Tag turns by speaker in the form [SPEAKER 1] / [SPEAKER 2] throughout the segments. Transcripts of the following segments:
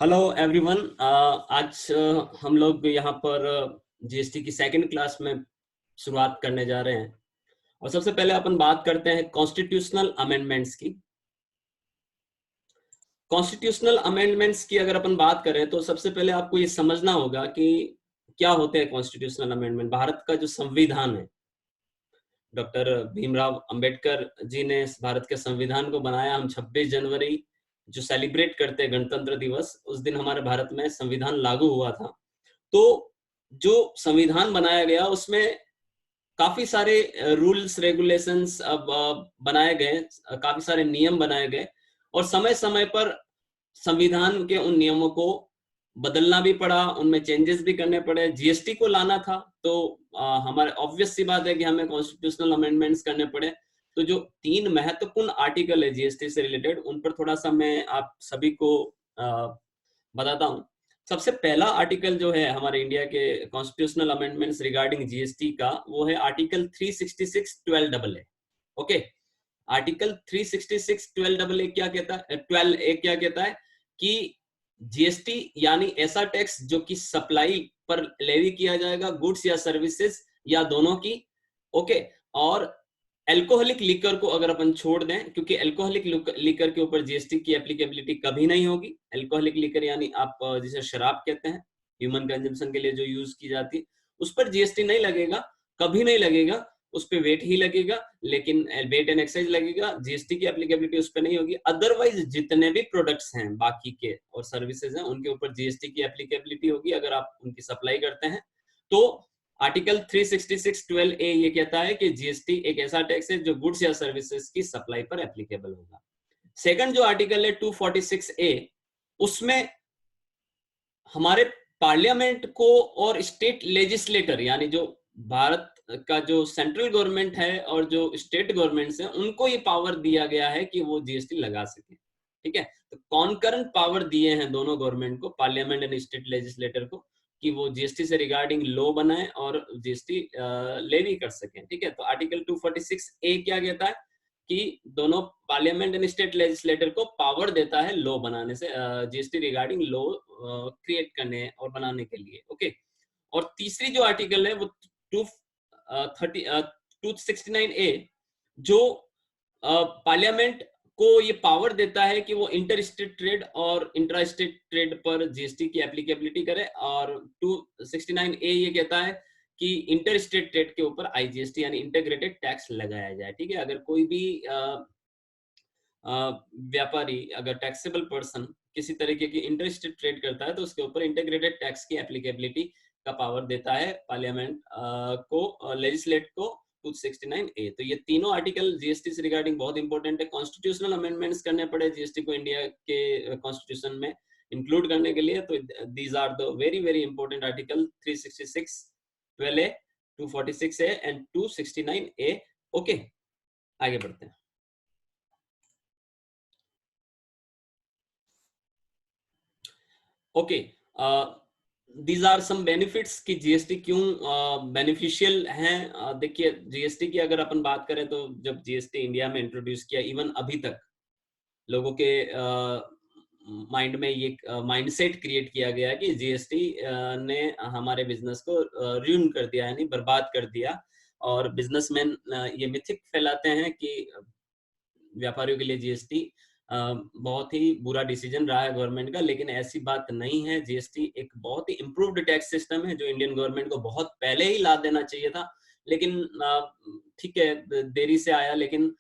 [SPEAKER 1] Hello everyone. आज हम लोग यहाँ पर जीएसटी की सेकंड क्लास में शुरुआत करने जा रहे हैं। और सबसे पहले अपन बात करते हैं कॉन्स्टिट्यूशनल अमेंडमेंट्स की। कॉन्स्टिट्यूशनल अमेंडमेंट्स की अगर अपन बात करें तो सबसे पहले आपको ये समझना होगा कि क्या होते हैं कॉन्स्टिट्यूशनल अमेंडमेंट। भारत का जो संविधान है, डॉक्टर भीमराव अंबेडकर जी ने भारत के संविधान को बनाया। हम 26 जनवरी जो सेलिब्रेट करते हैं गणतंत्र दिवस, उस दिन हमारे भारत में संविधान लागू हुआ था। तो जो संविधान बनाया गया उसमें काफी सारे रूल्स रेगुलेशंस अब बनाए गए, काफी सारे नियम बनाए गए और समय समय पर संविधान के उन नियमों को बदलना भी पड़ा, उनमें चेंजेस भी करने पड़े। जीएसटी को लाना था तो हमारे ऑब्वियस सी बात है कि हमें कॉन्स्टिट्यूशनल अमेंडमेंट्स करने पड़े। तो जो 3 महत्वपूर्ण आर्टिकल है जीएसटी से रिलेटेड, उन पर थोड़ा सा मैं आप सभी को बताता हूँ। सबसे पहला आर्टिकल जो है हमारे इंडिया के कॉन्स्टिट्यूशनल अमेंडमेंट्स रिगार्डिंग जीएसटी का, वो है article 366(12)A। Okay, article 366(12)A क्या कहता है? 12A क्या कहता है कि जीएसटी यानी ऐसा टैक्स जो कि सप्लाई पर लेवी किया जाएगा, गुड्स या सर्विसेज या दोनों की। ओके, और अल्कोहलिक लिकर को अगर अपन छोड़ दें, क्योंकि अल्कोहलिक लिकर के ऊपर जीएसटी की एप्लीकेबिलिटी कभी नहीं होगी। अल्कोहलिक लिकर यानी आप जिसे शराब कहते हैं, ह्यूमन कंजम्पशन के लिए जो यूज की जाती है, उस पर जीएसटी नहीं लगेगा, कभी नहीं लगेगा। उस पर वेट ही लगेगा, लेकिन वेट एंड एक्साइज लगेगा, जीएसटी की एप्लीकेबिलिटी उस पर नहीं होगी। अदरवाइज जितने भी प्रोडक्ट्स हैं बाकी के और सर्विसेज हैं, उनके ऊपर जीएसटी की एप्लीकेबिलिटी होगी अगर आप उनकी सप्लाई करते हैं तो। आर्टिकल 366(12)A ये कहता है कि जीएसटी एक ऐसा टैक्स है जो गुड्स या सर्विसेज की सप्लाई पर एप्लीकेबल होगा। सेकंड जो आर्टिकल है 246A, उसमें हमारे पार्लियामेंट को और स्टेट लेजिस्लेटर यानी जो भारत का जो सेंट्रल गवर्नमेंट है और जो स्टेट गवर्नमेंट्स हैं, उनको ये पावर दिया गया है कि वो जीएसटी लगा सके। ठीक है, तो कॉन्करेंट पावर दिए हैं दोनों गवर्नमेंट को, पार्लियामेंट एंड स्टेट लेजिस्लेटर को, कि वो जीएसटी से रिगार्डिंग लॉ बनाए और जीएसटी लेवी कर सकें। ठीक है, तो आर्टिकल 246A क्या कहता है कि दोनों पार्लियामेंट एंड स्टेट लेजिस्लेटर को पावर देता है लॉ बनाने से, जीएसटी रिगार्डिंग लॉ क्रिएट करने और बनाने के लिए। ओके, और तीसरी जो आर्टिकल है वो 269A, जो पार्लियामेंट को ये पावर देता है कि वो इंटर स्टेट ट्रेड और इंट्रा स्टेट ट्रेड पर जीएसटी की एप्लीकेबिलिटी करे। और 269A ये कहता है कि इंटर स्टेट ट्रेड के ऊपर आईजीएसटी यानी इंटीग्रेटेड टैक्स लगाया जाए। ठीक है, अगर कोई भी व्यापारी, अगर टैक्सेबल पर्सन किसी तरीके की इंटर स्टेट ट्रेड करता है तो उसके ऊपर इंटीग्रेटेड टैक्स की एप्लीकेबिलिटी का पावर देता है पार्लियामेंट को, लेजिस्लेट को 269A। तो ये तीनों आर्टिकल जीएसटी से रिगार्डिंग बहुत इंपॉर्टेंट है। कॉन्स्टिट्यूशनल अमेंडमेंट्स करने पड़े जीएसटी को इंडिया के कॉन्स्टिट्यूशन में इंक्लूड करने के लिए, तो these are the very very important article 366(12)A, 246A and 269A। Okay, आगे बढ़ते हैं। Okay, these are some benefits कि जीएसटी क्यों बेनिफिशियल हैं। देखिए, जीएसटी की अगर अपन बात करें तो जब जीएसटी इंडिया में इंट्रोड्यूस किया, इवन अभी तक लोगों के माइंड में ये माइंडसेट क्रिएट किया गया कि जीएसटी ने हमारे बिजनेस को र्यून कर दिया, यानी बर्बाद कर दिया। और बिजनेसमैन ये मिथिक फैलाते हैं कि व्यापारियों के लिए जीएसटी बहुत ही बुरा डिसीजन रहा है गवर्नमेंट का, लेकिन ऐसी बात नहीं है। जीएसटी एक बहुत ही इम्प्रूव्ड टैक्स सिस्टम है जो इंडियन गवर्नमेंट को बहुत पहले ही ला देना चाहिए था, लेकिन ठीक है, देरी से आया, लेकिन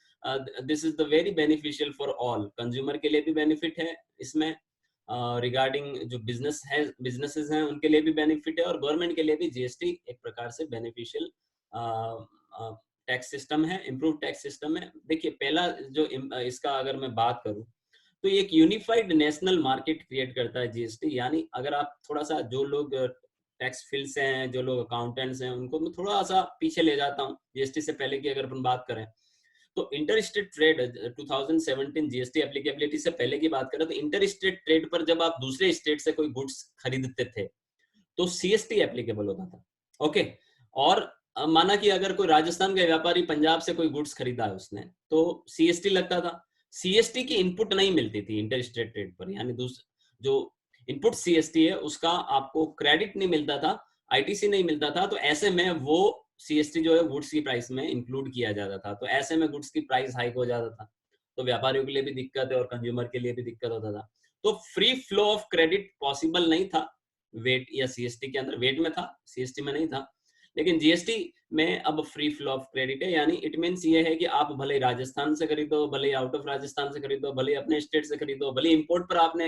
[SPEAKER 1] this is the very beneficial for all. Consumer के लिए भी बेनिफिट है इसमें, रिगार्डिंग जो बिजनेसेस हैं उनके लिए भी बेनिफिट है, और गवर्नमेंट के लिए भी जीएसटी एक प्रकार से बेनिफिशियल टैक्स सिस्टम है, इम्प्रूव टैक्स सिस्टम है। देखिए, पहला जो इसका अगर मैं बात करूं तो ये एक यूनिफाइड नेशनल मार्केट क्रिएट करता है जीएसटी। यानी अगर आप थोड़ा सा, जो लोग टैक्स फील्ड से हैं, जो लोग अकाउंटेंट्स हैं, उनको मैं थोड़ा सा पीछे ले जाता हूं जीएसटी से पहले की अगर अपन बात करें तो inter state trade 2017 GST applicability से पहले की बात करें तो इंटर स्टेट ट्रेड पर जब आप दूसरे स्टेट से कोई गुड्स खरीदते थे तो सीएसटी एप्लीकेबल होता था। ओके, और माना कि अगर कोई राजस्थान का व्यापारी पंजाब से कोई गुड्स खरीदा है उसने, तो सीएसटी लगता था। सीएसटी की इनपुट नहीं मिलती थी इंटर स्टेट ट्रेड पर, यानी जो इनपुट सीएसटी है उसका आपको क्रेडिट नहीं मिलता था, आईटीसी नहीं मिलता था, तो ऐसे में वो सीएसटी जो है गुड्स की प्राइस में इंक्लूड किया जाता था, तो ऐसे में गुड्स की प्राइस हाइक हो जाता था, तो व्यापारियों के लिए भी दिक्कत है और कंज्यूमर के लिए भी दिक्कत होता था। तो free flow of credit possible नहीं था वेट या सीएसटी के अंदर, वेट में था, सीएसटी में नहीं था। लेकिन जीएसटी में अब फ्री फ्लो ऑफ क्रेडिट है, यानी इट मीन्स ये है कि आप भले राजस्थान से खरीदो, भले आउट ऑफ राजस्थान से खरीदो, भले अपने स्टेट से खरीदो, भले इंपोर्ट पर आपने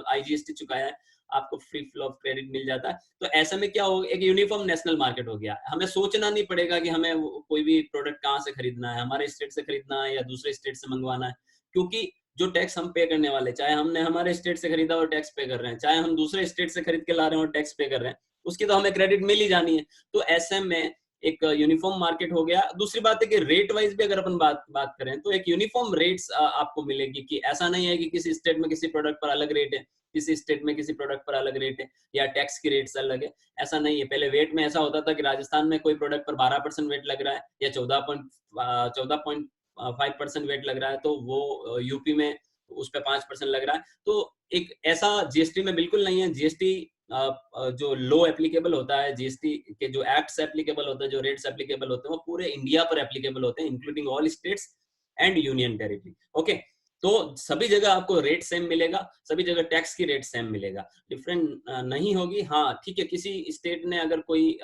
[SPEAKER 1] आईजीएसटी चुकाया है, आपको फ्री फ्लो ऑफ क्रेडिट मिल जाता है। तो ऐसे में क्या हो, एक यूनिफॉर्म नेशनल मार्केट हो गया, हमें सोचना नहीं पड़ेगा कि हमें कोई भी प्रोडक्ट कहाँ से खरीदना है, हमारे स्टेट से खरीदना है या दूसरे स्टेट से मंगवाना है, क्योंकि जो टैक्स हम पे करने वाले, चाहे हमने हमारे स्टेट से खरीदा और टैक्स पे कर रहे हैं, चाहे हम दूसरे स्टेट से खरीद के ला रहे हैं और टैक्स पे कर रहे हैं, उसकी तो हमें क्रेडिट मिल ही जानी है। तो ऐसे में एक यूनिफॉर्म मार्केट हो गया। दूसरी बात है कि रेट वाइज भी अगर अपन बात करें तो एक यूनिफॉर्म रेट्स आपको मिलेगी, कि ऐसा नहीं है कि किसी स्टेट में किसी प्रोडक्ट पर अलग रेट है, किसी स्टेट में किसी प्रोडक्ट पर अलग रेट है, या टैक्स की रेट्स अलग है, ऐसा नहीं है। पहले वेट में ऐसा होता था कि राजस्थान में कोई प्रोडक्ट पर 12% वेट लग रहा है या 14.5% वेट लग रहा है, तो वो यूपी में उस पर 5% लग रहा है। तो एक ऐसा जीएसटी में बिल्कुल नहीं है। जीएसटी जो लो एप्लीकेबल होता है, जीएसटी के जो एक्ट्स एप्लीकेबल होते हैं, जो रेट्स एप्लीकेबल होते हैं, वो पूरे इंडिया पर एप्लीकेबल होते हैं, including all states and union territory. Okay, तो सभी जगह आपको रेट सेम मिलेगा, सभी जगह टैक्स की रेट सेम मिलेगा, डिफरेंट नहीं होगी। हाँ ठीक है, किसी स्टेट ने अगर कोई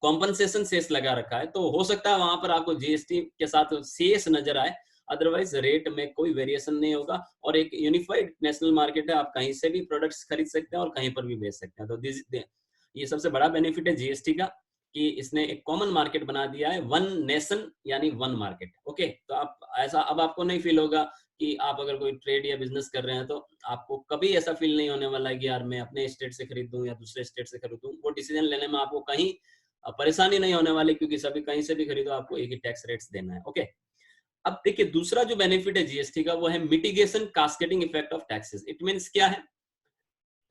[SPEAKER 1] कॉम्पनसेशन सेस लगा रखा है तो हो सकता है वहां पर आपको जीएसटी के साथ सेस नजर आए, अदरवाइज रेट में कोई वेरिएशन नहीं होगा। और एक यूनिफाइड नेशनल मार्केट है, आप कहीं से भी प्रोडक्ट्स खरीद सकते हैं और कहीं पर भी बेच सकते हैं। तो ये सबसे बड़ा बेनिफिट है जीएसटी का, कि इसने एक कॉमन मार्केट बना दिया है, वन नेशन यानी वन मार्केट। ओके, तो आप ऐसा अब आपको नहीं फील होगा कि आप अगर कोई ट्रेड या बिजनेस कर रहे हैं तो आपको कभी ऐसा फील नहीं होने वाला है कि यार मैं अपने स्टेट से खरीदूं या दूसरे स्टेट से खरीदूं। वो डिसीजन लेने में आपको कहीं परेशानी नहीं होने वाली, क्योंकि सभी कहीं से भी खरीदो आपको एक ही टैक्स रेट्स देना है। ओके, अब देखिए दूसरा जो बेनिफिट है जीएसटी का, वो है mitigation cascading effect of taxes. It means क्या है,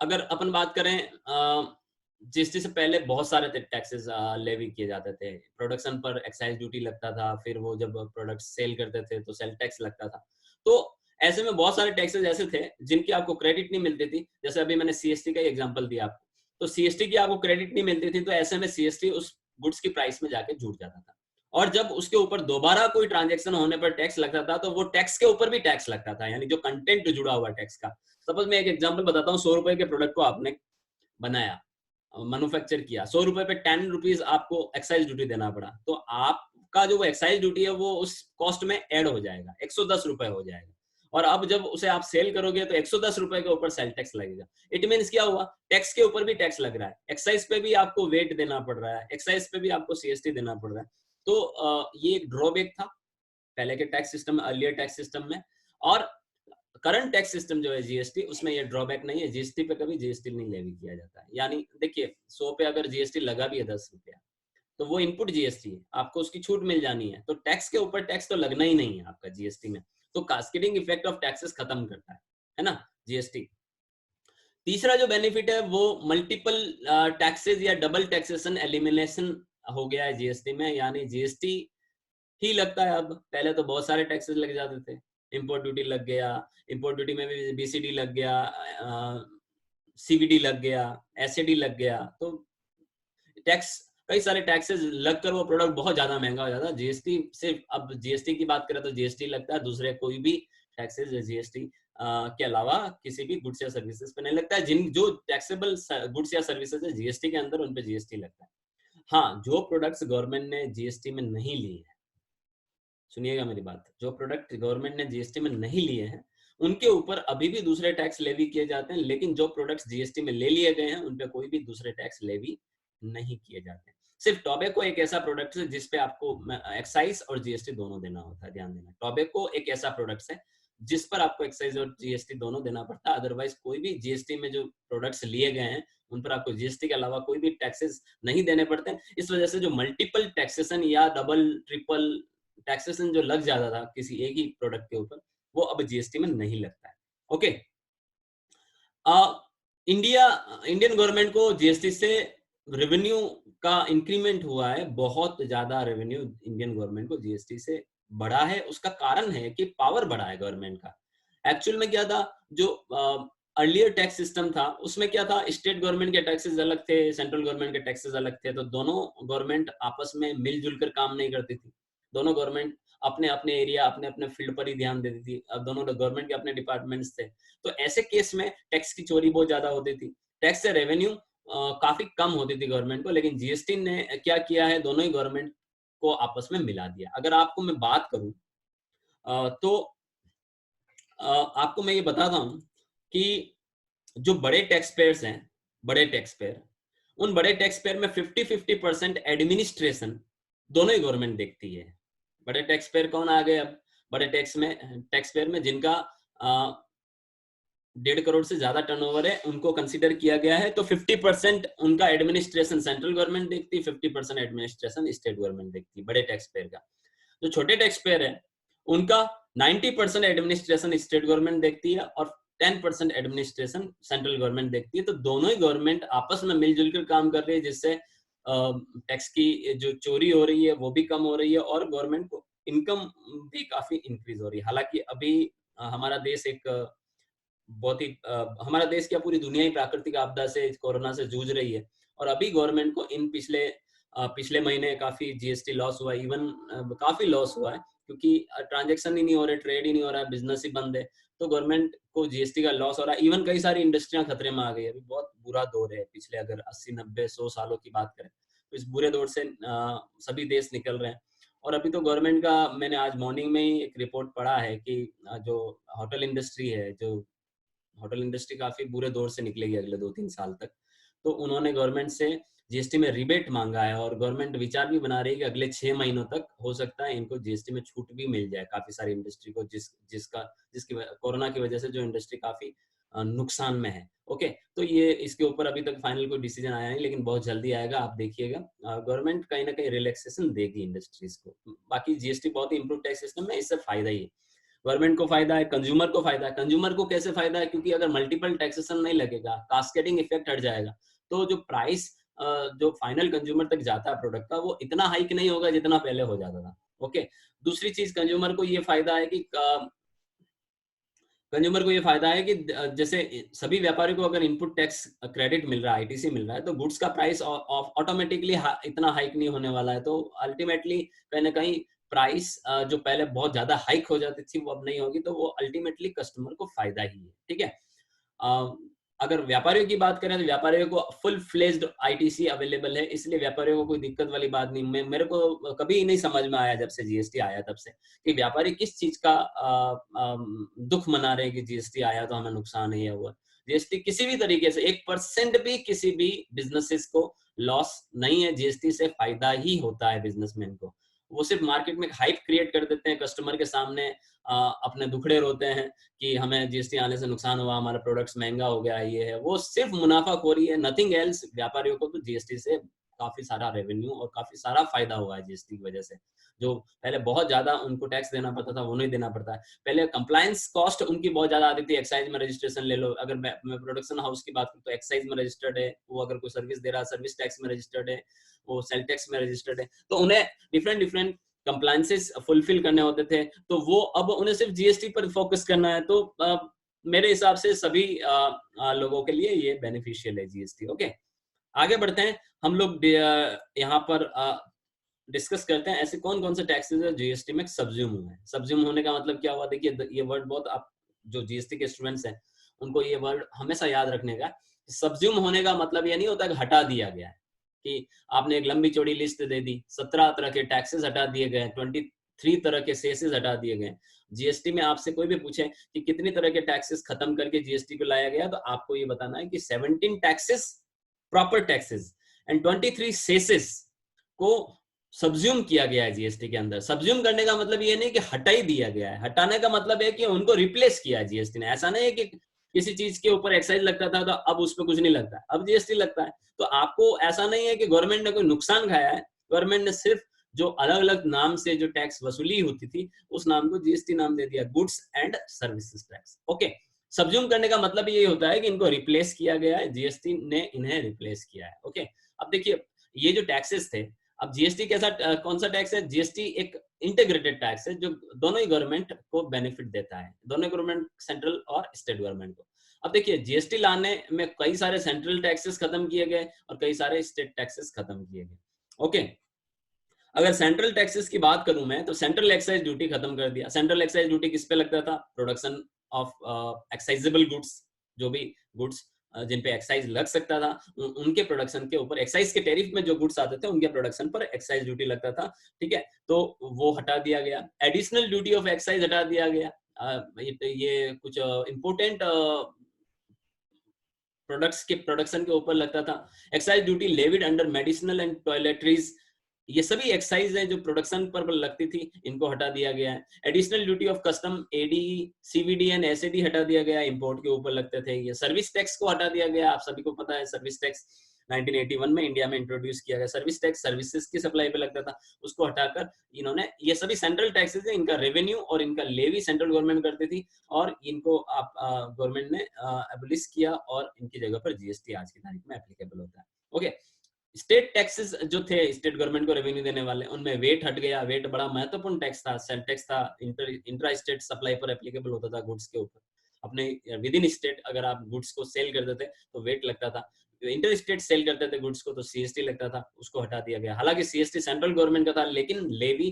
[SPEAKER 1] अगर अपन बात करें जीएसटी से पहले बहुत सारे टैक्सेस लेवी किए जाते थे। प्रोडक्शन पर एक्साइज ड्यूटी लगता था, फिर वो जब प्रोडक्ट सेल करते थे तो सेल टैक्स लगता था। तो ऐसे में बहुत सारे टैक्सेस ऐसे थे जिनकी आपको क्रेडिट नहीं मिलती थी। जैसे अभी मैंने सीएसटी का एग्जांपल दिया आपको, तो सीएसटी की आपको क्रेडिट नहीं मिलती थी, तो ऐसे में सीएसटी उस गुड्स की प्राइस में जाके जुड़ जाता था। और जब उसके ऊपर दोबारा कोई ट्रांजेक्शन होने पर टैक्स लगता था, तो वो टैक्स के ऊपर भी टैक्स लगता था, यानी जो कंटेंट जुड़ा हुआ टैक्स का। सपोज मैं एक एग्जांपल बताता हूँ, 100 रुपए के प्रोडक्ट को आपने बनाया, मैन्युफैक्चर किया, 100 रुपए पे 10 रुपीज आपको एक्साइज ड्यूटी देना पड़ा, तो आपका जो एक्साइज ड्यूटी है वो उस कॉस्ट में ऐड हो जाएगा, 110 रुपए हो जाएगा। और अब जब उसे आप सेल करोगे तो 110 रुपए के ऊपर सेल टैक्स लगेगा। इट मीन्स क्या हुआ, टैक्स के ऊपर भी टैक्स लग रहा है, एक्साइज पे भी आपको वेट देना पड़ रहा है, एक्साइज पे भी आपको सीएसटी देना पड़ रहा है। तो ये एक ड्रॉबैक था पहले के टैक्स सिस्टम में, अर्लियर टैक्स सिस्टम में। और करंट टैक्स सिस्टम जो है जीएसटी, उसमें ये ड्रॉबैक नहीं है, जीएसटी पे कभी जीएसटी नहीं लेवी किया जाता है। यानी देखिए 100 पे अगर जीएसटी लगा भी है 10 रुपया, तो वो इनपुट जीएसटी है, आपको उसकी छूट मिल जानी है, तो टैक्स के ऊपर टैक्स तो लगना ही नहीं है आपका जीएसटी में। तो कास्केडिंग इफेक्ट ऑफ टैक्सेस खत्म करता है ना जीएसटी। तीसरा जो बेनिफिट है वो मल्टीपल टैक्सेस या डबल टैक्सेशन एलिमिनेशन हो गया है जीएसटी में। यानी जीएसटी ही लगता है अब, पहले तो बहुत सारे टैक्सेस लग जाते थे, इंपोर्ट ड्यूटी लग गया, इंपोर्ट ड्यूटी में भी बीसीडी लग गया, सीवीडी लग गया, एसएडी लग गया, तो टैक्स, कई सारे टैक्सेस लगकर वो प्रोडक्ट बहुत ज्यादा महंगा हो जाता है। जीएसटी सिर्फ, अब जीएसटी की बात करें तो जीएसटी लगता है, दूसरे कोई भी टैक्सेस जीएसटी के अलावा किसी भी गुड्स या सर्विसेज पे नहीं लगता है। जिन जो टैक्सेबल गुड्स या सर्विसेज है जीएसटी के अंदर, उन पे जीएसटी लगता है। हाँ, जो प्रोडक्ट्स गवर्नमेंट ने जीएसटी में नहीं लिए है, सुनिएगा मेरी बात, जो प्रोडक्ट गवर्नमेंट ने जीएसटी में नहीं लिए हैं उनके ऊपर अभी भी दूसरे टैक्स लेवी किए जाते हैं, लेकिन जो प्रोडक्ट्स जीएसटी में ले लिए गए हैं उन पे कोई भी दूसरे टैक्स लेवी नहीं किए जाते। सिर्फ टोबैको एक ऐसा प्रोडक्ट है जिसपे आपको एक्साइज और जीएसटी दोनों देना होता है, ध्यान देना। टोबैको एक ऐसा प्रोडक्ट है जिस पर आपको एक्साइज और जीएसटी दोनों देना पड़ता है, अदरवाइज कोई भी जीएसटी में जो प्रोडक्ट्स लिए गए हैं उन पर आपको जीएसटी के अलावा कोई भी टैक्सेस नहीं देने पड़ते। इस वजह से जो मल्टीपल टैक्सेशन या डबल ट्रिपल टैक्सेशन जो लग जाता था किसी एक ही प्रोडक्ट के ऊपर, वो अब जीएसटी में नहीं लगता है। ओके, इंडियन गवर्नमेंट को जीएसटी से रेवेन्यू का इंक्रीमेंट हुआ है, बहुत ज्यादा रेवेन्यू इंडियन गवर्नमेंट को जीएसटी से बढ़ा है। उसका कारण है कि पावर बढ़ा है गवर्नमेंट का। एक्चुअल में क्या था, जो अर्लियर टैक्स सिस्टम था उसमें क्या था, स्टेट गवर्नमेंट के टैक्सेस अलग थे, सेंट्रल गवर्नमेंट के टैक्सेस अलग थे, तो दोनों गवर्नमेंट आपस में मिलजुल कर काम नहीं करती थी। दोनों गवर्नमेंट अपने अपने एरिया, अपने अपने फील्ड पर ही ध्यान देती थी। अब दोनों गवर्नमेंट के अपने डिपार्टमेंट्स थे, तो ऐसे केस में टैक्स की चोरी बहुत ज्यादा होती थी, टैक्स से रेवेन्यू काफी कम होती थी गवर्नमेंट को। लेकिन जीएसटी ने क्या किया है, दोनों ही गवर्नमेंट को आपस में मिला दिया। अगर आपको मैं बात करूं तो आपको मैं ये बताता हूं कि जो बड़े टैक्स पेयर्स हैं, बड़े टैक्स पेयर, उन बड़े टैक्स पेयर में 50-50% एडमिनिस्ट्रेशन दोनों ही गवर्नमेंट देखती है। बड़े टैक्स पेयर कौन आ गए अब, बड़े टैक्स पेयर में जिनका 1.5 करोड़ से ज्यादा टर्नओवर है, उनको कंसीडर किया गया है। तो 50% उनका एडमिनिस्ट्रेशन सेंट्रल गवर्नमेंट देखती है, 50% एडमिनिस्ट्रेशन स्टेट गवर्नमेंट देखती है, बड़े टैक्स पेयर का। जो छोटे टैक्स पेयर है उनका 90% एडमिनिस्ट्रेशन स्टेट गवर्नमेंट देखती है और 10% एडमिनिस्ट्रेशन सेंट्रल गवर्नमेंट देखती है। तो दोनों ही गवर्नमेंट आपस में मिलजुल कर काम कर रही है, जिससे टैक्स की जो चोरी हो रही है वो भी कम हो रही है और गवर्नमेंट को इनकम भी काफी इंक्रीज हो रही है। हालांकि अभी हमारा देश एक बहुत ही हमारा देश क्या पूरी दुनिया ही प्राकृतिक आपदा से, कोरोना से जूझ रही है, और अभी गवर्नमेंट को इन पिछले महीने काफी जीएसटी लॉस हुआ, इवन काफी लॉस हुआ है, क्योंकि ट्रांजैक्शन ही नहीं हो रहे, ट्रेड ही नहीं हो रहा है, बिजनेस ही बंद है, तो गवर्नमेंट को जीएसटी का लॉस हो रहा है। इवन कई सारी इंडस्ट्रियां खतरे में आ गई है, अभी बहुत बुरा दौर है। पिछले अगर 80-90-100 सालों की बात करें तो इस बुरे दौर से सभी देश निकल रहे हैं। और अभी तो गवर्नमेंट का, मैंने आज मॉर्निंग में ही एक रिपोर्ट पढ़ा है कि जो होटल इंडस्ट्री है, जो होटल इंडस्ट्री काफी बुरे दौर से निकलेगी अगले 2-3 साल तक, तो उन्होंने गवर्नमेंट से जीएसटी में रिबेट मांगा है और गवर्नमेंट विचार भी बना रही है कि अगले 6 महीनों तक हो सकता है इनको जीएसटी में छूट भी मिल जाए, काफी सारी इंडस्ट्री को, जिसकी कोरोना की वजह से जो इंडस्ट्री काफी नुकसान में है। ओके, तो ये इसके ऊपर अभी तक फाइनल कोई डिसीजन आया नहीं, लेकिन बहुत जल्दी आएगा, आप देखिएगा। गवर्नमेंट कहीं ना कहीं रिलैक्सेशन देगी इंडस्ट्रीज को। बाकी जीएसटी बहुत ही इंप्रूव टैक्स सिस्टम है, इससे फायदा ही है, गवर्नमेंट को फायदा है, कंज्यूमर को फायदा है। कंज्यूमर को कैसे फायदा है, क्योंकि अगर मल्टीपल टैक्सेशन नहीं लगेगा, कास्केडिंग इफेक्ट हट जाएगा, तो जो प्राइस जो फाइनल कंज्यूमर तक जाता है प्रोडक्ट का, वो इतना हाइक नहीं होगा जितना पहले हो जाता था। ओके, दूसरी चीज कंज्यूमर को ये फायदा है कि कंज्यूमर को ये फायदा है कि जैसे सभी व्यापारियों को अगर इनपुट टैक्स क्रेडिट मिल रहा है, आईटीसी मिल रहा है, तो गुड्स का प्राइस ऑटोमेटिकली इतना हाइक नहीं होने वाला है। तो अल्टीमेटली कहीं ना कहीं प्राइस जो पहले बहुत ज्यादा हाइक हो जाती थी वो अब नहीं होगी, तो वो अल्टीमेटली कस्टमर को फायदा ही है। ठीक है, अगर व्यापारियों की बात करें तो व्यापारियों को फुल फ्लेज्ड आईटीसी अवेलेबल है, इसलिए व्यापारियों को कोई दिक्कत वाली बात नहीं। मेरे को कभी नहीं समझ में आया जब से जीएसटी आया तब से कि व्यापारी किस चीज का दुख मना रहे हैं कि जीएसटी आया तो हमें नुकसान ही हुआ। जीएसटी किसी भी तरीके से 1% भी किसी भी बिजनेसेस को लॉस नहीं है, जीएसटी से फायदा ही होता है बिजनेसमैन को। वो सिर्फ मार्केट में हाइप क्रिएट कर देते हैं, कस्टमर के सामने अपने दुखड़े रोते हैं कि हमें जीएसटी आने से नुकसान हुआ, हमारा प्रोडक्ट्स महंगा हो गया, ये है वो, सिर्फ मुनाफाखोरी है, नथिंग एल्स। व्यापारियों को तो जीएसटी से काफी सारा रेवेन्यू और काफी सारा फायदा हुआ है जीएसटी की वजह से। जो पहले बहुत ज्यादा उनको टैक्स देना पड़ता था वो नहीं देना पड़ता है। पहले कंप्लायंस कॉस्ट उनकी बहुत ज्यादा आती थी। एक्साइज में रजिस्ट्रेशन ले लो, अगर मैं प्रोडक्शन हाउस की बात करूँ तो एक्साइज में रजिस्टर्ड है वो, अगर कोई सर्विस दे रहा है सर्विस टैक्स में रजिस्टर्ड है वो, सेल टैक्स में रजिस्टर्ड है, तो उन्हें डिफरेंट कंप्लायंसेस फुलफिल करने होते थे, तो वो अब उन्हें सिर्फ जीएसटी पर फोकस करना है। तो मेरे हिसाब से सभी लोगों के लिए ये बेनिफिशियल है जीएसटी। ओके, आगे बढ़ते हैं हम लोग। यहाँ पर डिस्कस करते हैं ऐसे कौन कौन से टैक्सेस है जीएसटी में सब्ज्यूम हुए हैं। सब्ज्यूम होने का मतलब क्या हुआ, देखिए ये वर्ड बहुत, आप जो जीएसटी के स्टूडेंट्स हैं उनको ये वर्ड हमेशा याद रखने का। सब्ज्यूम होने का मतलब ये नहीं होता कि हटा दिया गया है, कि आपने एक लंबी चौड़ी लिस्ट दे दी, 17 तरह के टैक्सेस हटा दिए गए, 23 तरह के सेसेस हटा दिए गए। जीएसटी में आपसे कोई भी पूछे कि कितनी तरह के टैक्सेस खत्म करके जीएसटी को लाया गया, तो आपको ये बताना है कि 17 टैक्सेस प्रॉपर टैक्सेस एंड 23 सेसेस को सब्ज्यूम किया गया है जीएसटी के अंदर। सब्ज्यूम करने का मतलब ये नहीं कि हटा ही दिया गया है, हटाने का मतलब है कि उनको रिप्लेस किया है जीएसटी ने। ऐसा नहीं है कि किसी चीज के ऊपर एक्साइज लगता था तो अब उस पर कुछ नहीं लगता, अब जीएसटी लगता है। तो आपको ऐसा नहीं है कि गवर्नमेंट ने कोई नुकसान खाया है, गवर्नमेंट ने सिर्फ जो अलग अलग नाम से जो टैक्स वसूली होती थी उस नाम को जीएसटी नाम दे दिया, goods and services tax. Okay, subsume करने का मतलब ये होता है कि इनको रिप्लेस किया गया है, जीएसटी ने इन्हें रिप्लेस किया है। ओके, अब देखिए ये जो टैक्सेस थे अब जीएसटी कैसा कौन सा टैक्स है? जीएसटी एक इंटीग्रेटेड टैक्स है जो दोनों ही गवर्नमेंट को बेनिफिट देता है, दोनों गवर्नमेंट, सेंट्रल और स्टेट गवर्नमेंट को। अब देखिए जीएसटी लाने में कई सारे सेंट्रल टैक्सेस खत्म किए गए और कई सारे स्टेट टैक्सेस खत्म किए गए। ओके, अगर सेंट्रल टैक्सेस की बात करूं मैं, तो सेंट्रल एक्साइज ड्यूटी खत्म कर दिया। सेंट्रल एक्साइज ड्यूटी किस पे लगता था? प्रोडक्शन ऑफ एक्साइजेबल गुड्स, जो भी गुड्स जिन पे एक्साइज लग सकता था उनके प्रोडक्शन के ऊपर, एक्साइज के टैरिफ में जो गुड्स आते थे उनके प्रोडक्शन पर एक्साइज ड्यूटी लगता था। ठीक है, तो वो हटा दिया गया। एडिशनल ड्यूटी ऑफ एक्साइज हटा दिया गया। ये कुछ इंपोर्टेंट प्रोडक्ट्स के प्रोडक्शन के ऊपर लगता था। Excise duty levied under medicinal and toiletries, ये सभी एक्साइज है जो प्रोडक्शन पर लगती थी, इनको हटा दिया गया है। Additional duty of custom, AD, CVD and SAD हटा दिया गया, इंपोर्ट के ऊपर लगते थे। ये सर्विस टैक्स को हटा दिया गया, आप सभी को पता है सर्विस टैक्स 1981 में इंडिया में इंट्रोड्यूस किया गया। सर्विस टैक्स सर्विसेज की सप्लाई पे लगता था, उसको हटाकर इन्होंने, ये सभी सेंट्रल टैक्सेस है, इनका रेवेन्यू और इनका लेवी सेंट्रल गवर्नमेंट करती थी और इनको आप गवर्नमेंट ने एबलिश किया और इनकी जगह पर जीएसटी आज की तारीख में एप्लीकेबल होता है। ओके, स्टेट टैक्सेस जो थे स्टेट गवर्नमेंट को रेवेन्यू देने वाले, उनमें वेट हट गया। वेट बड़ा महत्वपूर्ण टैक्स था, सेल टैक्स था, इंट्रा स्टेट सप्लाई पर एप्लीकेबल होता था गुड्स के ऊपर। अपने विद इन स्टेट अगर आप गुड्स को सेल करते थे तो वेट लगता था, इंटर स्टेट सेल करते थे गुड्स को तो सीएसटी लगता था, उसको हटा दिया गया। हालांकि सीएसटी सेंट्रल गवर्नमेंट का था, लेकिन लेवी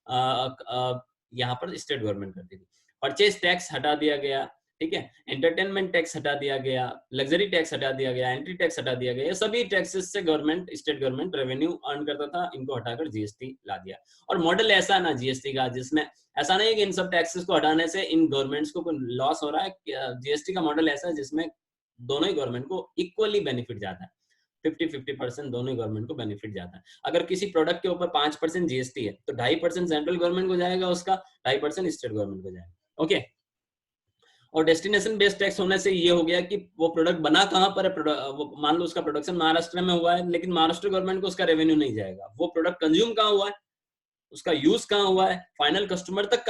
[SPEAKER 1] यहाँ पर स्टेट गवर्नमेंट करती थी। परचेज टैक्स हटा दिया गया, ठीक है, एंटरटेनमेंट टैक्स हटा दिया गया, लग्जरी टैक्स हटा दिया गया, एंट्री टैक्स हटा दिया गया। ये सभी टैक्सेस से government, state government revenue earn करता था, इनको हटाकर जीएसटी ला दिया। और मॉडल ऐसा ना जीएसटी का, जिसमें ऐसा नहीं है कि इन सब टैक्सेस को हटाने से इन गवर्नमेंट्स को कोई लॉस हो रहा है। जीएसटी का मॉडल ऐसा है जिसमें दोनों ही गवर्नमेंट को इक्वली बेनिफिट जाता है, 50-50% दोनों ही गवर्नमेंट को बेनिफिट जाता है। अगर किसी प्रोडक्ट के ऊपर 5% जीएसटी है तो 2.5% सेंट्रल गवर्नमेंट को जाएगा, उसका 2.5% स्टेट गवर्नमेंट को जाएगा। ओके, और डेस्टिनेशन बेस्ड टैक्स होने से ये हो गया कि वो प्रोडक्ट बना कहाँ पर है, वो मान लो उसका प्रोडक्शन महाराष्ट्र में हुआ है, लेकिन महाराष्ट्र गवर्नमेंट को उसका रेवेन्यू नहीं जाएगा। वो प्रोडक्ट कंज्यूम कहाँ हुआ है, उसका यूज कहाँ हुआ है, फाइनल कस्टमर तक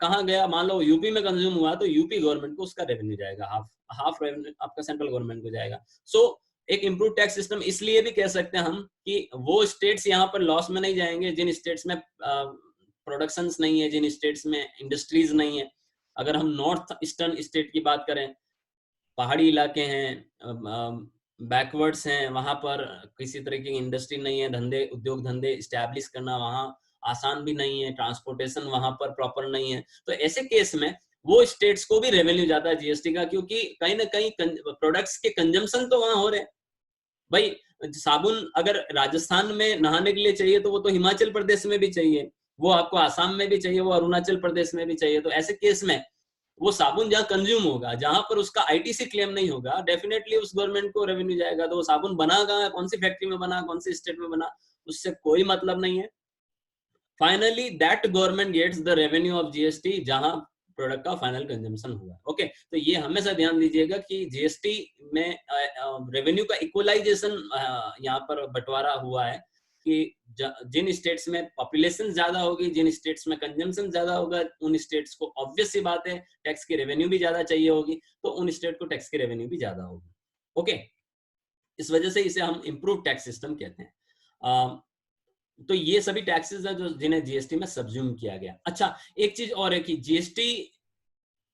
[SPEAKER 1] कहाँ गया, मान लो यूपी में कंज्यूम हुआ तो यूपी गवर्नमेंट को उसका रेवेन्यू जाएगा, हाफ रेवेन्यू आपका सेंट्रल गवर्नमेंट को जाएगा। सो एक इम्प्रूव टैक्स सिस्टम इसलिए भी कह सकते हैं हम कि वो स्टेट्स यहाँ पर लॉस में नहीं जाएंगे जिन स्टेट्स में प्रोडक्शंस नहीं है, जिन स्टेट्स में इंडस्ट्रीज नहीं है। अगर हम नॉर्थ ईस्टर्न स्टेट की बात करें, पहाड़ी इलाके हैं, बैकवर्ड्स हैं, वहां पर किसी तरह की इंडस्ट्री नहीं है, धंधे उद्योग धंधे स्टैब्लिश करना वहां आसान भी नहीं है, ट्रांसपोर्टेशन वहां पर प्रॉपर नहीं है, तो ऐसे केस में वो स्टेट्स को भी रेवेन्यू जाता है जीएसटी का, क्योंकि कहीं ना कहीं प्रोडक्ट्स के कंजम्पशन तो वहां हो रहे हैं। भाई साबुन अगर राजस्थान में नहाने के लिए चाहिए तो वो तो हिमाचल प्रदेश में भी चाहिए, वो आपको आसाम में भी चाहिए, वो अरुणाचल प्रदेश में भी चाहिए। तो ऐसे केस में वो साबुन जहाँ कंज्यूम होगा, जहां पर उसका आईटीसी क्लेम नहीं होगा, डेफिनेटली उस गवर्नमेंट को रेवेन्यू जाएगा। तो वो साबुन बना कहाँ, कौन सी फैक्ट्री में बना, कौन सी स्टेट में बना, उससे कोई मतलब नहीं है। Finally that government gets the revenue of GST जहां प्रोडक्ट का फाइनल कंजम्पशन हुआ। ओके, तो ये हमेशा ध्यान दीजिएगा कि जीएसटी में रेवेन्यू का इक्वलाइजेशन यहाँ पर बंटवारा हुआ है कि जिन स्टेट्स में पॉपुलेशन ज्यादा होगी, जिन स्टेट्स में कंजम्पशन ज्यादा होगा, उन स्टेट्स को ऑब्वियस सी बात है टैक्स की रेवेन्यू भी ज्यादा चाहिए होगी, तो उन स्टेट को टैक्स की रेवेन्यू भी ज्यादा होगी। ओके, इस वजह से इसे हम इम्प्रूव टैक्स सिस्टम कहते हैं। तो ये सभी टैक्सेस है जो जिन्हें जीएसटी में सब्ज्यूम किया गया। अच्छा, एक चीज और है कि जीएसटी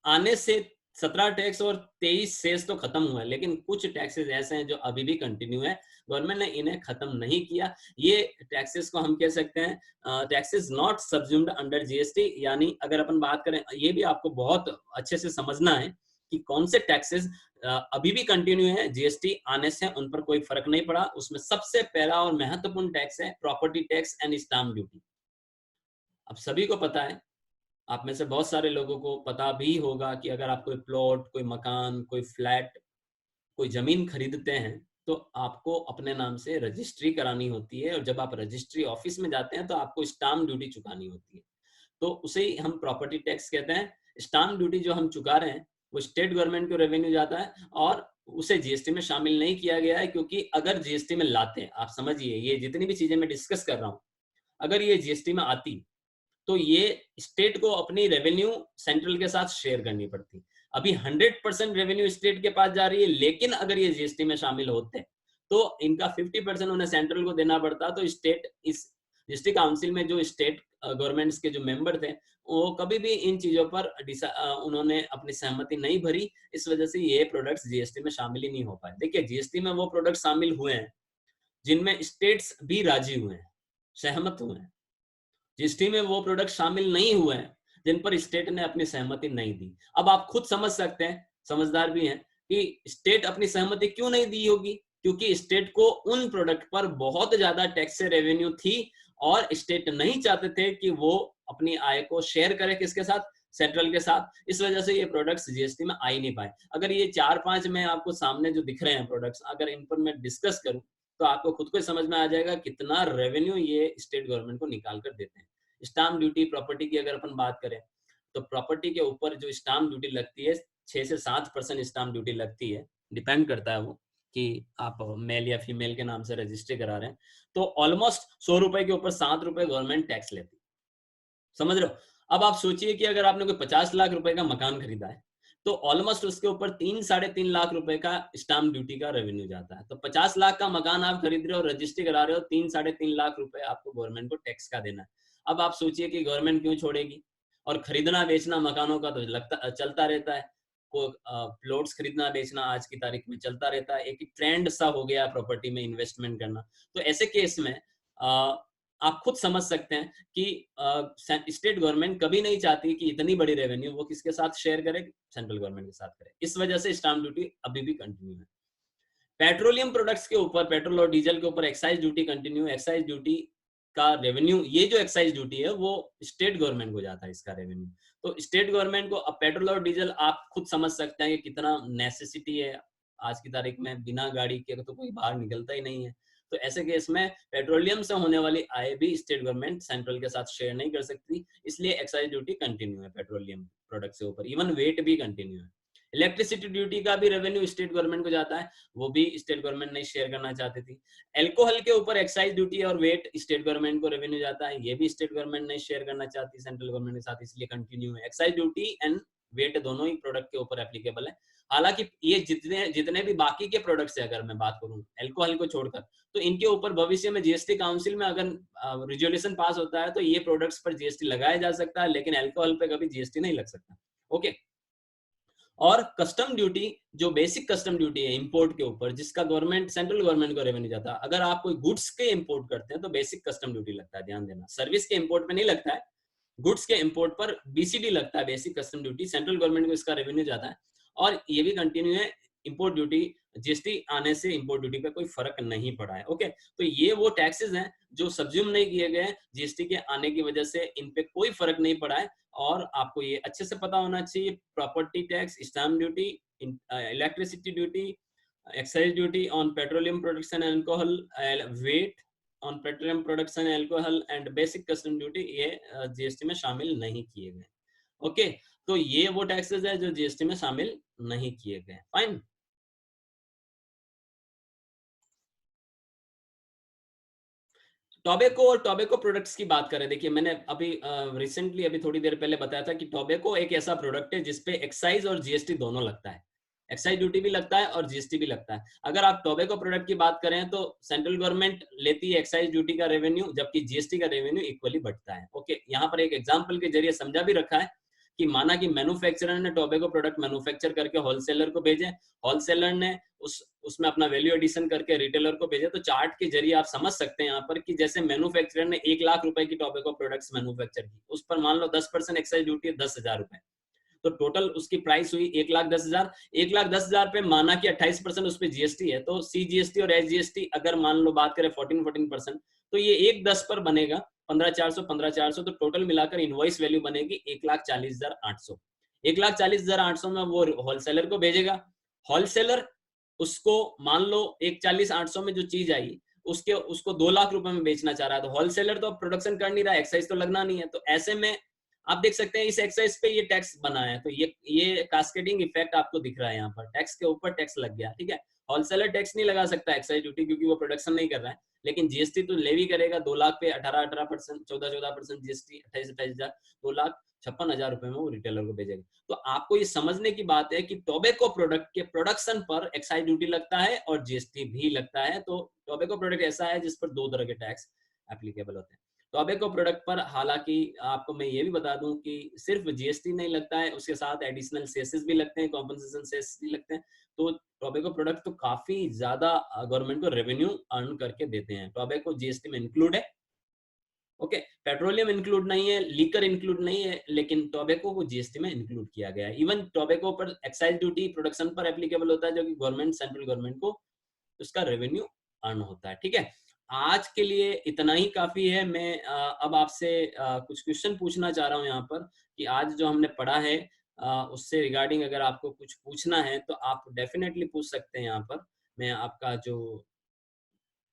[SPEAKER 1] आने से 17 टैक्स और 23 सेस तो खत्म हुआ है, लेकिन कुछ टैक्सेस ऐसे हैं जो अभी भी कंटिन्यू है, गवर्नमेंट ने इन्हें खत्म नहीं किया। ये टैक्सेस को हम कह सकते हैं taxes not subsumed under GST. यानी अगर अपन बात करें, ये भी आपको बहुत अच्छे से समझना है कि कौन से टैक्सेस अभी भी कंटिन्यू है, जीएसटी आने से उन पर कोई फर्क नहीं पड़ा। उसमें सबसे पहला और महत्वपूर्ण टैक्स है property tax and stamp duty. अब सभी को पता है, आप में से बहुत सारे लोगों को पता भी होगा कि अगर आप कोई प्लॉट, कोई मकान, कोई फ्लैट, कोई जमीन खरीदते हैं तो आपको अपने नाम से रजिस्ट्री करानी होती है, और जब आप रजिस्ट्री ऑफिस में जाते हैं तो आपको स्टाम्प ड्यूटी चुकानी होती है, तो उसे ही हम प्रॉपर्टी टैक्स कहते हैं। स्टाम्प ड्यूटी जो हम चुका रहे हैं वो स्टेट गवर्नमेंट को रेवेन्यू जाता है और उसे जीएसटी में शामिल नहीं किया गया है, क्योंकि अगर जीएसटी में लाते हैं, आप समझिए ये जितनी भी चीजें मैं डिस्कस कर रहा हूं, अगर ये जीएसटी में आती तो ये स्टेट को अपनी रेवेन्यू सेंट्रल के साथ शेयर करनी पड़ती। अभी 100% रेवेन्यू स्टेट के पास जा रही है, लेकिन अगर ये जीएसटी में शामिल होते तो इनका 50% उन्हें सेंट्रल को देना पड़ता, तो स्टेट इस जीएसटी काउंसिल में जो स्टेट गवर्नमेंट्स के जो मेंबर थे वो कभी भी इन चीजों पर उन्होंने अपनी सहमति नहीं भरी, इस वजह से ये प्रोडक्ट्स जीएसटी में शामिल ही नहीं हो पाए। देखिए जीएसटी में वो प्रोडक्ट शामिल हुए हैं जिनमें स्टेट्स भी राजी हुए हैं, सहमत हुए हैं। जीएसटी में वो प्रोडक्ट शामिल नहीं हुए हैं जिन पर स्टेट ने अपनी सहमति नहीं दी। अब आप खुद समझ सकते हैं, समझदार भी हैं, कि स्टेट अपनी सहमति क्यों नहीं दी होगी, क्योंकि स्टेट को उन प्रोडक्ट पर बहुत ज्यादा टैक्स से रेवेन्यू थी और स्टेट नहीं चाहते थे कि वो अपनी आय को शेयर करे किसके साथ, सेंट्रल के साथ। इस वजह से ये प्रोडक्ट्स जीएसटी में आ ही नहीं पाए। अगर ये 4-5 में आपको सामने जो दिख रहे हैं प्रोडक्ट्स, अगर इन पर मैं डिस्कस करूं तो आपको खुद को समझ में आ जाएगा कितना रेवेन्यू ये स्टेट गवर्नमेंट को निकाल कर देते हैं। स्टाम्प ड्यूटी, प्रॉपर्टी की अगर अपन बात करें तो प्रॉपर्टी के ऊपर जो स्टाम्प ड्यूटी लगती है 6 से 7% स्टाम्प ड्यूटी लगती है, डिपेंड करता है वो कि आप मेल या फीमेल के नाम से रजिस्ट्री करा रहे हैं। तो ऑलमोस्ट 100 रुपए के ऊपर 7 रुपए गवर्नमेंट टैक्स लेती है, समझ रहे हो। अब आप सोचिए कि अगर आपने कोई 50 लाख रुपए का मकान खरीदा है तो ऑलमोस्ट उसके ऊपर 3-3.5 लाख रुपए का स्टाम्प ड्यूटी का रेवेन्यू जाता है। तो 50 लाख का मकान आप खरीद रहे हो, रजिस्ट्री करा रहे हो, 3-3.5 लाख रुपए आपको गवर्नमेंट को टैक्स का देना है। अब आप सोचिए कि गवर्नमेंट क्यों छोड़ेगी, और खरीदना बेचना मकानों का तो लगता चलता रहता है, को प्लॉट्स खरीदना बेचना आज की तारीख में चलता रहता है, एक ट्रेंड सा हो गया प्रॉपर्टी में इन्वेस्टमेंट करना। तो ऐसे केस में आप खुद समझ सकते हैं कि स्टेट गवर्नमेंट कभी नहीं चाहती कि इतनी बड़ी रेवेन्यू वो किसके साथ शेयर करे, सेंट्रल गवर्नमेंट के साथ करे। इस वजह से स्टाम्प ड्यूटी अभी भी कंटिन्यू है। पेट्रोलियम प्रोडक्ट्स के ऊपर, पेट्रोल और डीजल के ऊपर excise duty continue. Excise duty का रेवेन्यू, ये जो एक्साइज ड्यूटी है वो स्टेट गवर्नमेंट को जाता है इसका रेवेन्यू। तो स्टेट गवर्नमेंट को अब पेट्रोल और डीजल आप खुद समझ सकते हैं कि कितना नेसेसिटी है आज की तारीख में, बिना गाड़ी के तो कोई बाहर निकलता ही नहीं है। तो ऐसे केस में पेट्रोलियम से होने वाली आय भी स्टेट गवर्नमेंट सेंट्रल के साथ शेयर नहीं कर सकती, इसलिए एक्साइज ड्यूटी कंटिन्यू है पेट्रोलियम प्रोडक्ट से ऊपर, इवन वेट भी कंटिन्यू है। इलेक्ट्रिसिटी ड्यूटी का भी रेवेन्यू स्टेट गवर्नमेंट को जाता है, वो भी स्टेट गवर्नमेंट नहीं शेयर करना चाहती थी। एल्कोहल के ऊपर एक्साइज ड्यूटी और वेट स्टेट गवर्नमेंट को रेवेन्यू जाता है, ये भी स्टेट गवर्नमेंट नहीं शेयर करना चाहती सेंट्रल गवर्नमेंट के साथ, इसलिए कंटिन्यू है। एक्साइज ड्यूटी एंड वेट दोनों ही प्रोडक्ट के ऊपर एप्लीकेबल है। हालांकि ये जितने जितने भी बाकी के प्रोडक्ट्स है, अगर मैं बात करूं एल्कोहल को छोड़कर, तो इनके ऊपर भविष्य में जीएसटी काउंसिल में अगर रिजोल्यूशन पास होता है तो ये प्रोडक्ट्स पर जीएसटी लगाया जा सकता है, लेकिन एल्कोहल पे कभी जीएसटी नहीं लग सकता। ओके। और कस्टम ड्यूटी, जो बेसिक कस्टम ड्यूटी है इंपोर्ट के ऊपर, जिसका गवर्नमेंट, सेंट्रल गवर्नमेंट को रेवेन्यू जाता है। अगर आप कोई गुड्स के इंपोर्ट करते हैं तो बेसिक कस्टम ड्यूटी लगता है, ध्यान देना। सर्विस के इंपोर्ट पे नहीं लगता है, गुड्स के इंपोर्ट पर बीसीडी लगता है, basic custom duty. Central government को इसका रेवेन्यू जाता है और ये भी कंटिन्यू है। इंपोर्ट ड्यूटी, जीएसटी आने से इंपोर्ट ड्यूटी पे कोई फर्क नहीं पड़ा है। ओके, तो ये वो टैक्सेस हैं जो सब्ज्यूम नहीं किए गए जीएसटी के आने की वजह से, इन पे कोई फर्क नहीं पड़ा है। और आपको ये अच्छे से पता होना चाहिए, property tax, stamp duty, electricity duty, excise duty on petroleum products and alcohol, VAT on petroleum products and alcohol and basic custom duty, ये जीएसटी में शामिल नहीं किए गए। ओके, तो ये वो टैक्सेस है जो जीएसटी में शामिल नहीं किए गए। फाइन। टोबैको और टोबैको प्रोडक्ट्स की बात करें, देखिए मैंने अभी रिसेंटली अभी थोड़ी देर पहले बताया था कि टोबैको एक ऐसा प्रोडक्ट है जिसपे एक्साइज और जीएसटी दोनों लगता है। एक्साइज ड्यूटी भी लगता है और जीएसटी भी लगता है। अगर आप टोबैको प्रोडक्ट की बात करें तो सेंट्रल गवर्नमेंट लेती है एक्साइज ड्यूटी का रेवेन्यू, जबकि जीएसटी का रेवेन्यू इक्वली बढ़ता है। ओके, यहाँ पर एक एग्जाम्पल के जरिए समझा भी रखा है कि माना कि मैन्युफैक्चरर ने टोबैको प्रोडक्ट मैन्युफैक्चर करके होलसेलर को भेजे, होलसेलर ने उसमें अपना वैल्यू एडिशन करके रिटेलर को भेजे। तो चार्ट के जरिए आप समझ सकते हैं यहाँ पर कि जैसे मैन्युफैक्चरर ने 1 लाख रुपए की टोबैको प्रोडक्ट्स मैन्युफैक्चर की, उस पर मान लो 10% एक्साइज ड्यूटी है 10,000 रुपए, तो टोटल उसकी प्राइस हुई 1,10,000। 1,10,000 पे माना कि 28% उस पर जीएसटी है, तो सीजीएसटी और एसजीएसटी अगर मान लो बात करें 14% तो ये 1,10 पर बनेगा 15,400 तो टोटल मिलाकर इनवॉइस वैल्यू बनेगी 1,40,800। 1,40,800 में वो होलसेलर को भेजेगा। होलसेलर उसको मान लो 1,40,800 में जो चीज आई उसको 2 लाख रुपए में बेचना चाह रहा है, तो होलसेलर तो प्रोडक्शन कर नहीं रहा, एक्साइज तो लगना नहीं है। तो ऐसे में आप देख सकते हैं इस एक्साइज पे ये टैक्स बना है, तो ये कास्केडिंग इफेक्ट आपको दिख रहा है। यहाँ पर टैक्स के ऊपर टैक्स लग गया, ठीक है। होलसेलर टैक्स नहीं लगा सकता एक्साइज ड्यूटी क्योंकि वो प्रोडक्शन नहीं कर रहा है, लेकिन जीएसटी तो लेवी करेगा। 2 लाख पे 18% 14% जीएसटी, 28,000, 2,56,000 रुपए में वो रिटेलर को भेजेगा। तो आपको ये समझने की बात है कि टोबैको प्रोडक्ट के प्रोडक्शन पर एक्साइज ड्यूटी लगता है और जीएसटी भी लगता है। तो टोबैको प्रोडक्ट ऐसा है जिस पर 2 तरह के टैक्स एप्लीकेबल होते हैं। टोबैको प्रोडक्ट पर हालांकि आपको मैं ये भी बता दूं कि सिर्फ जीएसटी नहीं लगता है, उसके साथ एडिशनल सेसेस भी लगते हैं, कॉम्पनसेशन सेस भी लगते हैं। तो टोबैको प्रोडक्ट तो काफी ज्यादा गवर्नमेंट को रेवेन्यू अर्न करके देते हैं। टोबैको जीएसटी में इंक्लूड है, ओके। पेट्रोलियम इंक्लूड नहीं है, लीकर इंक्लूड नहीं है, लेकिन टोबैको को जीएसटी में इंक्लूड किया गया है। इवन टोबैको पर एक्साइज ड्यूटी प्रोडक्शन पर एप्लीकेबल होता है, जो कि गवर्नमेंट, सेंट्रल गवर्नमेंट को उसका रेवेन्यू अर्न होता है। ठीक है, आज के लिए इतना ही काफी है। मैं अब आपसे कुछ क्वेश्चन पूछना चाह रहा हूँ यहाँ पर, कि आज जो हमने पढ़ा है उससे रिगार्डिंग अगर आपको कुछ पूछना है तो आप डेफिनेटली पूछ सकते हैं। यहाँ पर मैं आपका जो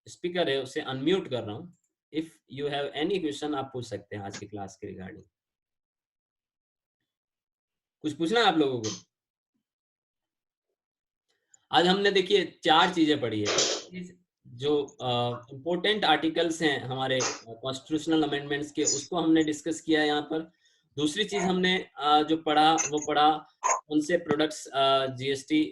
[SPEAKER 1] स्पीकर है उसे अनम्यूट कर रहा हूँ। If you have any question आप पूछ सकते हैं आज की क्लास के रिगार्डिंग। कुछ पूछना है आप लोगों को? आज हमने देखिए 4 चीजें पढ़ी है। जो इम्पोर्टेंट आर्टिकल्स हैं हमारे कॉन्स्टिट्यूशनल अमेंडमेंट्स के, उसको हमने डिस्कस किया यहाँ पर। दूसरी चीज हमने जो पढ़ा वो पढ़ा कौन से प्रोडक्ट्स जीएसटी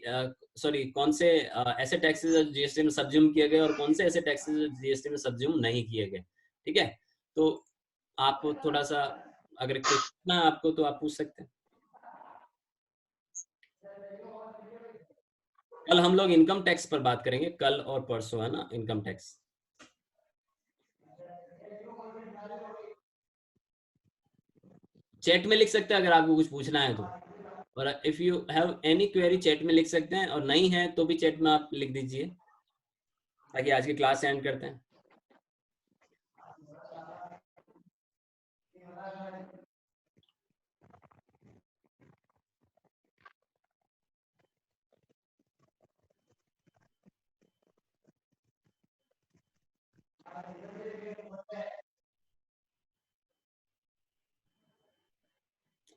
[SPEAKER 1] सॉरी कौन से ऐसे टैक्सेस जीएसटी में सब्ज्यूम किए गए और कौन से ऐसे टैक्सेस जीएसटी में सब्ज्यूम नहीं किए गए। ठीक है, तो आप थोड़ा सा अगर कुछ पूछना है आपको तो आप पूछ सकते हैं। कल हम लोग इनकम टैक्स पर बात करेंगे, कल और परसों, है ना, इनकम टैक्स। चैट में लिख सकते हैं अगर आपको कुछ पूछना है तो, और if you have any query chat में लिख सकते हैं, और नहीं है तो भी चैट में आप लिख दीजिए, ताकि आज की क्लास एंड करते हैं।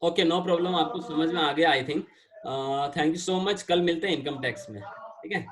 [SPEAKER 1] ओके, नो प्रॉब्लम, आपको समझ में आ गया I think. Thank you so much, कल मिलते हैं इनकम टैक्स में। ठीक है।